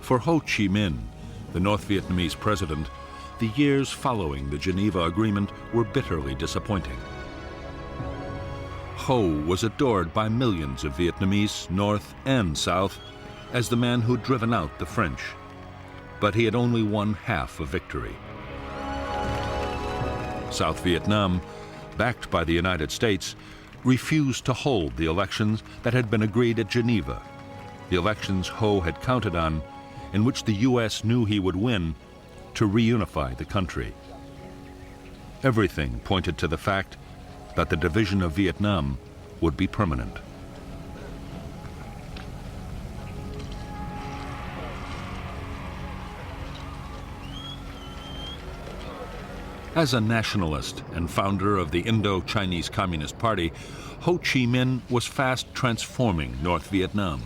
For Ho Chi Minh, the North Vietnamese president, the years following the Geneva Agreement were bitterly disappointing. Ho was adored by millions of Vietnamese, North and South, as the man who'd driven out the French. But he had only won half a victory. South Vietnam, backed by the United States, refused to hold the elections that had been agreed at Geneva, the elections Ho had counted on, in which the U.S. knew he would win, to reunify the country. Everything pointed to the fact that the division of Vietnam would be permanent. As a nationalist and founder of the Indo-Chinese Communist Party, Ho Chi Minh was fast transforming North Vietnam.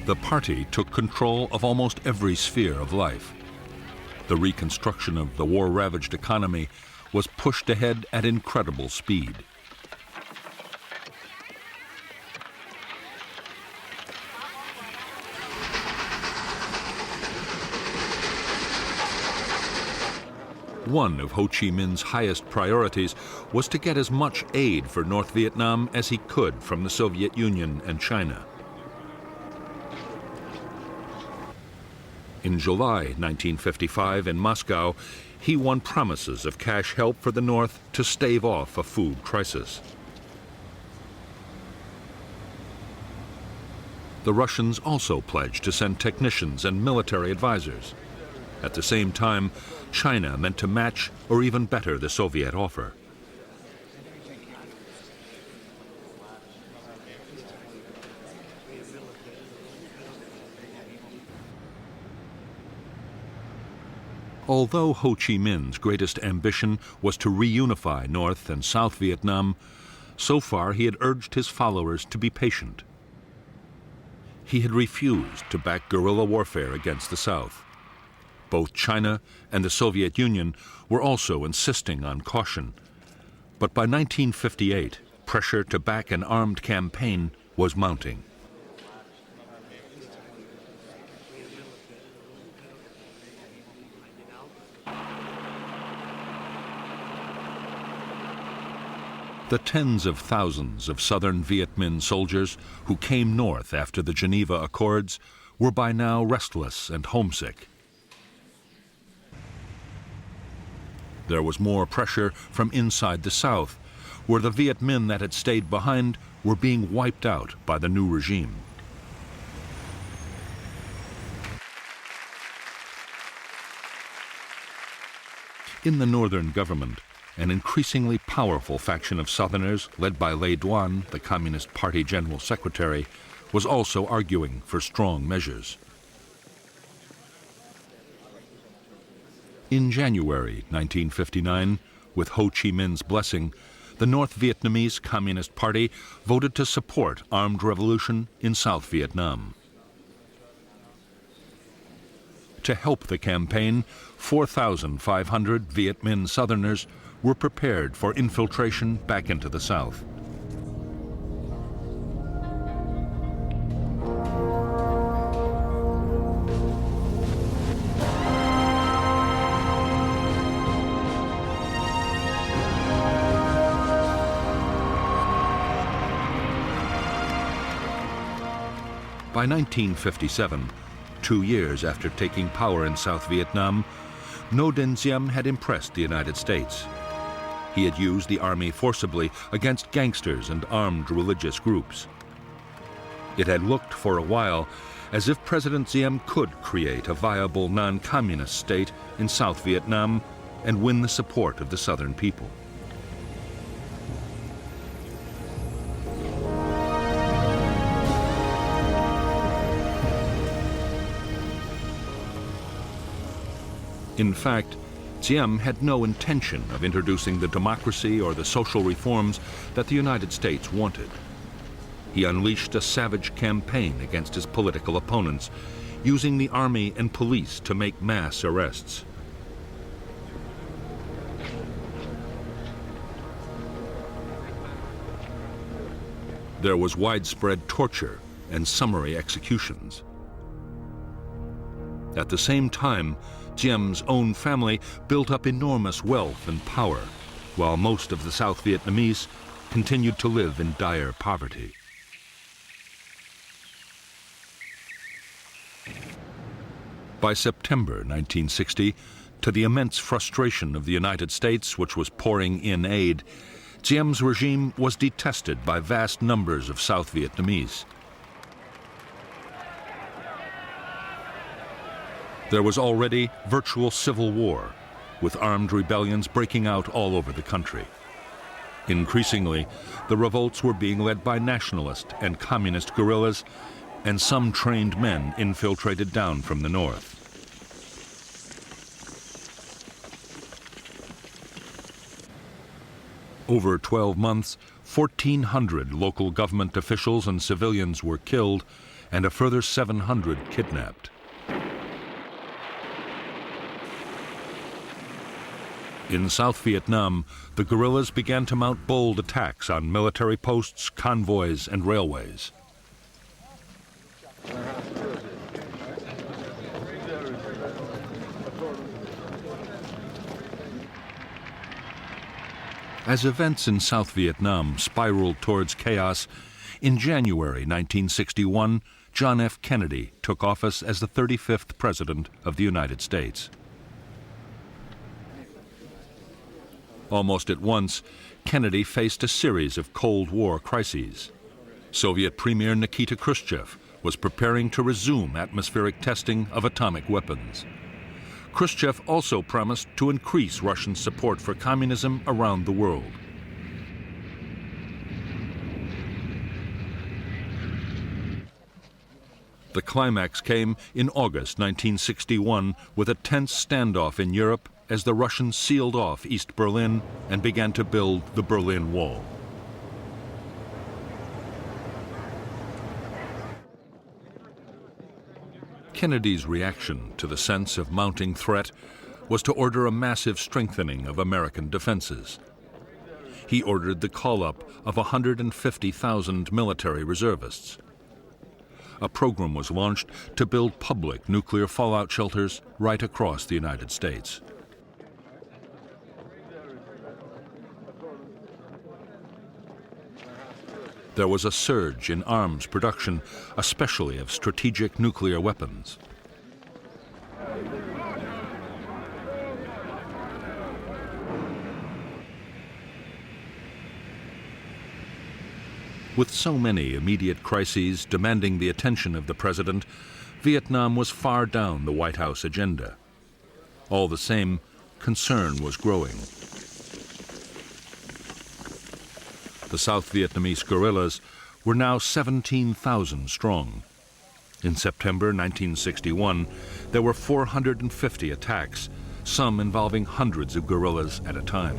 The party took control of almost every sphere of life. The reconstruction of the war-ravaged economy was pushed ahead at incredible speed. One of Ho Chi Minh's highest priorities was to get as much aid for North Vietnam as he could from the Soviet Union and China. In July 1955 in Moscow, he won promises of cash help for the North to stave off a food crisis. The Russians also pledged to send technicians and military advisors. At the same time, China meant to match or even better the Soviet offer. Although Ho Chi Minh's greatest ambition was to reunify North and South Vietnam, so far he had urged his followers to be patient. He had refused to back guerrilla warfare against the South. Both China and the Soviet Union were also insisting on caution. But by 1958, pressure to back an armed campaign was mounting. The tens of thousands of southern Viet Minh soldiers who came north after the Geneva Accords were by now restless and homesick. There was more pressure from inside the South, where the Viet Minh that had stayed behind were being wiped out by the new regime. In the northern government, an increasingly powerful faction of Southerners, led by Lê Duan, the Communist Party General Secretary, was also arguing for strong measures. In January 1959, with Ho Chi Minh's blessing, the North Vietnamese Communist Party voted to support armed revolution in South Vietnam. To help the campaign, 4,500 Viet Minh Southerners were prepared for infiltration back into the South. By 1957, 2 years after taking power in South Vietnam, Ngo Dinh Diem had impressed the United States. He had used the army forcibly against gangsters and armed religious groups. It had looked for a while as if President Diem could create a viable non-communist state in South Vietnam and win the support of the Southern people. In fact, Diem had no intention of introducing the democracy or the social reforms that the United States wanted. He unleashed a savage campaign against his political opponents, using the army and police to make mass arrests. There was widespread torture and summary executions. At the same time, Diem's own family built up enormous wealth and power, while most of the South Vietnamese continued to live in dire poverty. By September 1960, to the immense frustration of the United States, which was pouring in aid, Diem's regime was detested by vast numbers of South Vietnamese. There was already virtual civil war, with armed rebellions breaking out all over the country. Increasingly, the revolts were being led by nationalist and communist guerrillas, and some trained men infiltrated down from the north. Over 12 months, 1,400 local government officials and civilians were killed, and a further 700 kidnapped. In South Vietnam, the guerrillas began to mount bold attacks on military posts, convoys, and railways. As events in South Vietnam spiraled towards chaos, in January 1961, John F. Kennedy took office as the 35th President of the United States. Almost at once, Kennedy faced a series of Cold War crises. Soviet Premier Nikita Khrushchev was preparing to resume atmospheric testing of atomic weapons. Khrushchev also promised to increase Russian support for communism around the world. The climax came in August 1961 with a tense standoff in Europe as the Russians sealed off East Berlin and began to build the Berlin Wall. Kennedy's reaction to the sense of mounting threat was to order a massive strengthening of American defenses. He ordered the call-up of 150,000 military reservists. A program was launched to build public nuclear fallout shelters right across the United States. There was a surge in arms production, especially of strategic nuclear weapons. With so many immediate crises demanding the attention of the president, Vietnam was far down the White House agenda. All the same, concern was growing. The South Vietnamese guerrillas were now 17,000 strong. In September 1961, there were 450 attacks, some involving hundreds of guerrillas at a time.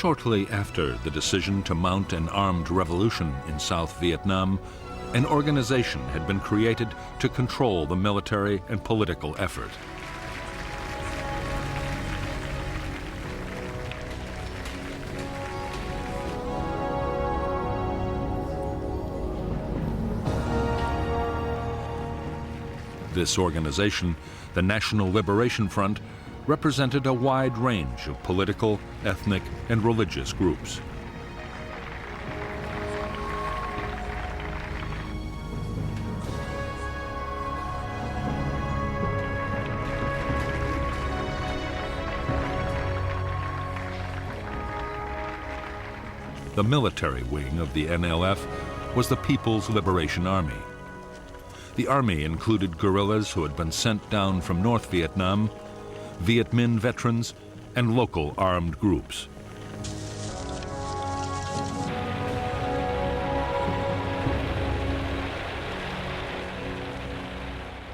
Shortly after the decision to mount an armed revolution in South Vietnam, an organization had been created to control the military and political effort. This organization, the National Liberation Front, represented a wide range of political, ethnic, and religious groups. The military wing of the NLF was the People's Liberation Army. The army included guerrillas who had been sent down from North Vietnam, Viet Minh veterans, and local armed groups.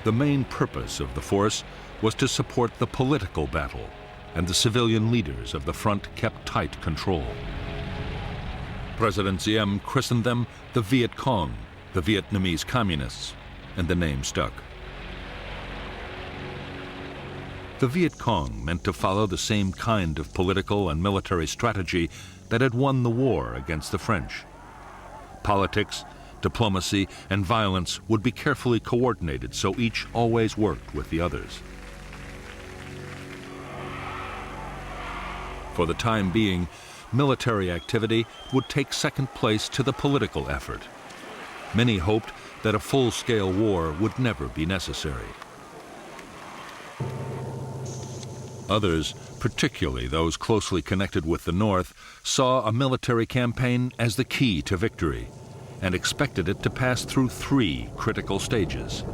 The main purpose of the force was to support the political battle and the civilian leaders of the front kept tight control. President Diem christened them the Viet Cong, the Vietnamese communists, and the name stuck. The Viet Cong meant to follow the same kind of political and military strategy that had won the war against the French. Politics, diplomacy, and violence would be carefully coordinated so each always worked with the others. For the time being, military activity would take second place to the political effort. Many hoped that a full-scale war would never be necessary. Others, particularly those closely connected with the North, saw a military campaign as the key to victory and expected it to pass through 3 critical stages.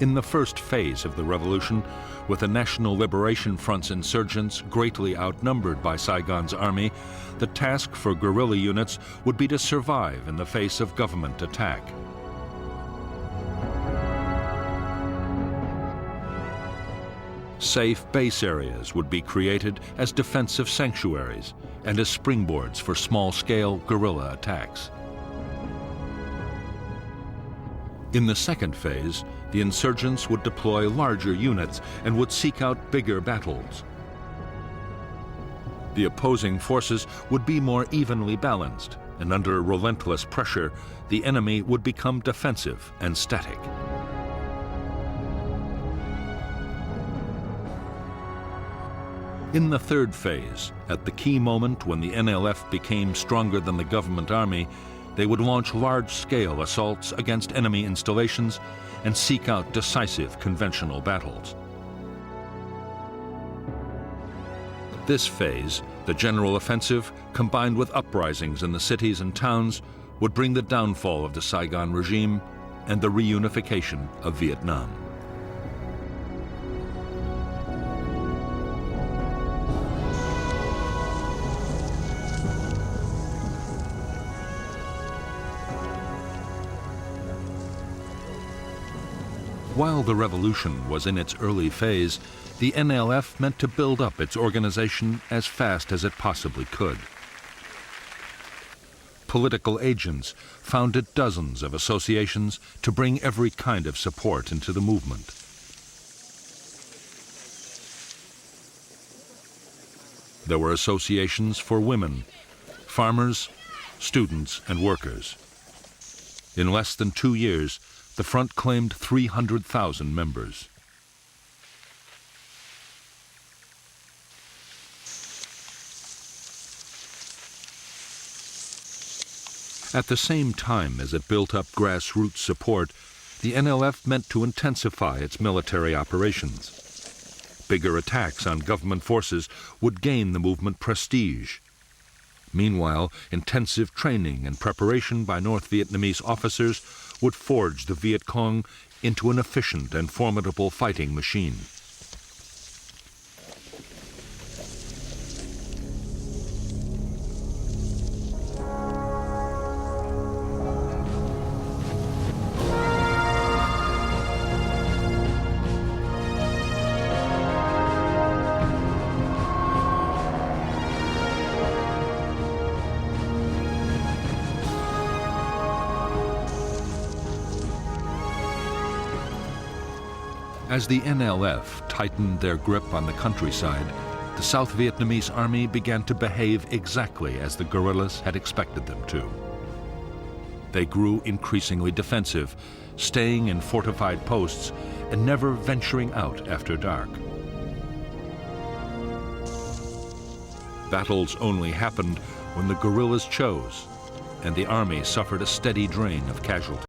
In the first phase of the revolution, with the National Liberation Front's insurgents greatly outnumbered by Saigon's army, the task for guerrilla units would be to survive in the face of government attack. Safe base areas would be created as defensive sanctuaries and as springboards for small-scale guerrilla attacks. In the second phase, the insurgents would deploy larger units and would seek out bigger battles. The opposing forces would be more evenly balanced, and under relentless pressure, the enemy would become defensive and static. In the third phase, at the key moment when the NLF became stronger than the government army, they would launch large-scale assaults against enemy installations and seek out decisive conventional battles. This phase, the general offensive, combined with uprisings in the cities and towns, would bring the downfall of the Saigon regime and the reunification of Vietnam. While the revolution was in its early phase, the NLF meant to build up its organization as fast as it possibly could. Political agents founded dozens of associations to bring every kind of support into the movement. There were associations for women, farmers, students, and workers. In less than 2 years, the front claimed 300,000 members. At the same time as it built up grassroots support, the NLF meant to intensify its military operations. Bigger attacks on government forces would gain the movement prestige. Meanwhile, intensive training and preparation by North Vietnamese officers would forge the Viet Cong into an efficient and formidable fighting machine. As the NLF tightened their grip on the countryside, the South Vietnamese army began to behave exactly as the guerrillas had expected them to. They grew increasingly defensive, staying in fortified posts and never venturing out after dark. Battles only happened when the guerrillas chose, and the army suffered a steady drain of casualties.